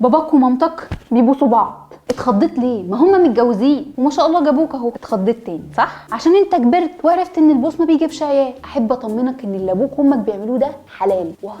باباك ومامتك بيبوسوا بعض، اتخضيت ليه؟ ما هم متجوزين وما شاء الله جابوك اهو. اتخضيت تاني صح؟ عشان انت كبرت وعرفت ان البوس ما بيجيبش عيال. احب اطمنك ان اللي ابوك وامك بيعملوه ده حلال. واه،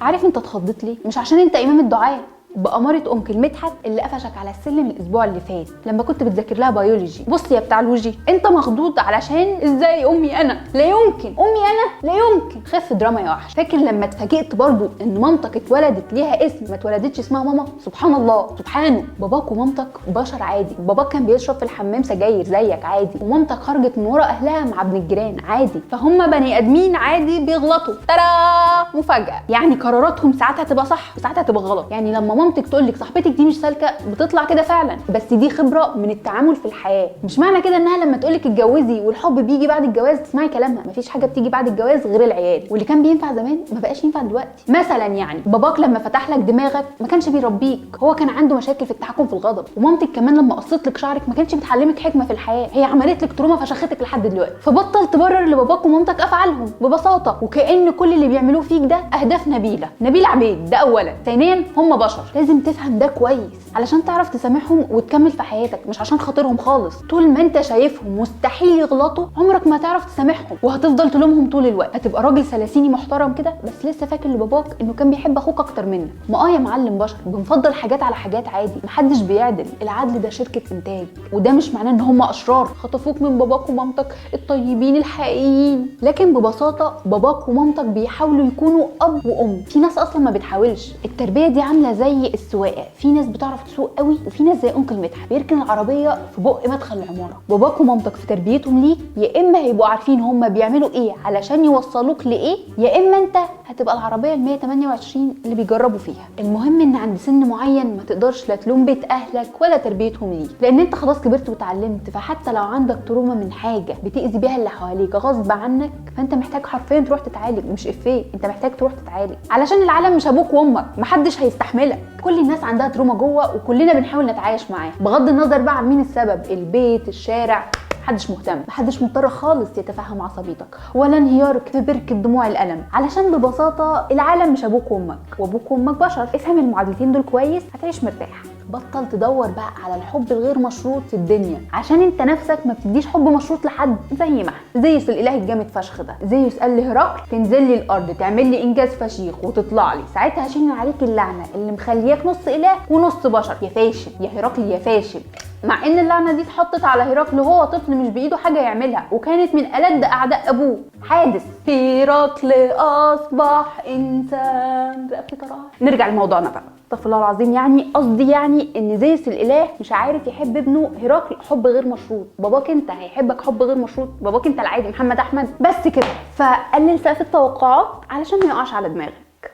عارف انت اتخضيت ليه؟ مش عشان انت امام الدعاء بأمارة أنكل مدحت اللي قفشك على السلم الأسبوع اللي فات لما كنت بتذاكر لها بيولوجي. بص يا بتاع الوجي، أنت مخضوض علشان إزاي أمي أنا؟ لا يمكن أمي أنا، لا يمكن. خف دراما يا وحش. فاكر لما اتفاجئت برضو إن مامتك اتولدت ليها اسم ما اتولدتش اسمها ماما؟ سبحان الله سبحانه. باباك ومامتك بشر عادي. باباك كان بيشرب في الحمام سجاير زيك عادي، ومامتك خرجت من ورا أهلها مع ابن الجيران عادي. فهم بني آدمين عادي بيغلطوا. ترى مفاجأة، يعني قراراتهم ساعات هتبقى صح وساعات هتبقى غلط. يعني لما مامتك تقول لك صاحبتك دي مش سالكه بتطلع كده فعلا، بس دي خبره من التعامل في الحياه. مش معنى كده انها لما تقول لك اتجوزي والحب بيجي بعد الجواز تسمعي كلامها. مفيش حاجه بتيجي بعد الجواز غير العيال، واللي كان بينفع زمان ما بقاش ينفع دلوقتي. مثلا يعني باباك لما فتح لك دماغك ما كانش بيربيك، هو كان عنده مشاكل في التحكم في الغضب. ومامتك كمان لما قصت لك شعرك ما كانتش بتعلمك حكمه في الحياه، هي عملت لك تروما فشختك لحد دلوقتي. فبطل تبرر لباباك ومامتك افعالهم ببساطه، وكأن كل اللي بيعملوه فيك ده اهداف نبيله. نبيل عبيد ده اولا، ثانيا هم بشر، لازم تفهم ده كويس علشان تعرف تسامحهم وتكمل في حياتك، مش عشان خاطرهم خالص. طول ما انت شايفهم مستحيل يغلطوا عمرك ما هتعرف تسامحهم، وهتفضل تلومهم طول الوقت. هتبقى راجل سلاسيني محترم كده بس لسه فاكر لباباك انه كان بيحب اخوك اكتر منك. ما يا معلم بشر، بنفضل حاجات على حاجات عادي، محدش بيعدل. العدل ده شركه انتاج، وده مش معناه ان هم اشرار خطفوك من باباك ومامتك الطيبين الحقيقيين. لكن ببساطه باباك ومامتك بيحاولوا يكونوا اب وام. في ناس اصلا ما بتحاولش. التربيه دي عامله زي السواقه، في ناس بتعرف تسوق قوي وفي ناس زي انكل مدحت بيركن العربيه في بق مدخل العماره. باباك ومامتك في تربيتهم ليك يا اما هيبقوا عارفين هم بيعملوا ايه علشان يوصلوك لايه، يا اما انت هتبقى العربيه ال 128 اللي بيجربوا فيها. المهم ان عند سن معين ما تقدرش لا تلوم بيت اهلك ولا تربيتهم ليك، لان انت خلاص كبرت وتعلمت. فحتى لو عندك تروما من حاجه بتاذي بيها اللي حواليك غصب عنك، فانت محتاج حرفيا تروح تتعالج. مش افيه، انت محتاج تروح تتعالج علشان العالم مش ابوك وامك، محدش هيستحملك. كل الناس عندها تروما جوه وكلنا بنحاول نتعايش معاها بغض النظر بقى عن مين السبب، البيت، الشارع، محدش مهتم. محدش مضطر خالص يتفهم عصبيتك ولا انهيارك في بركة دموع الألم، علشان ببساطة العالم مش أبوك وأمك، وأبوك وأمك بشر. افهم المعادلتين دول كويس هتعيش مرتاح. بطل تدور بقى على الحب الغير مشروط في الدنيا، عشان انت نفسك ما بتديش حب مشروط لحد. زي ما زيوس الاله الجامد فشخ ده، زيوس قال لهرقل تنزل لي الارض تعمل لي انجاز فشيخ وتطلع لي، ساعتها هشيل عليك اللعنه اللي مخلياك نص اله ونص بشر. يا فاشل يا هرقل يا فاشل. مع ان اللعنه دي اتحطت على هرقل وهو طفل مش بايده حاجه يعملها، وكانت من ألد اعداء ابوه. حادث هرقل اصبح انسان رأفت تراه. نرجع لموضوعنا بقى. استغفر الله العظيم. يعني قصدي يعني ان زيوس الاله مش عارف يحب ابنه هرقل حب غير مشروط. باباك انت هيحبك حب غير مشروط؟ باباك انت العادي محمد احمد بس كده. فقلل سقف التوقعات علشان ما يقعش على دماغك.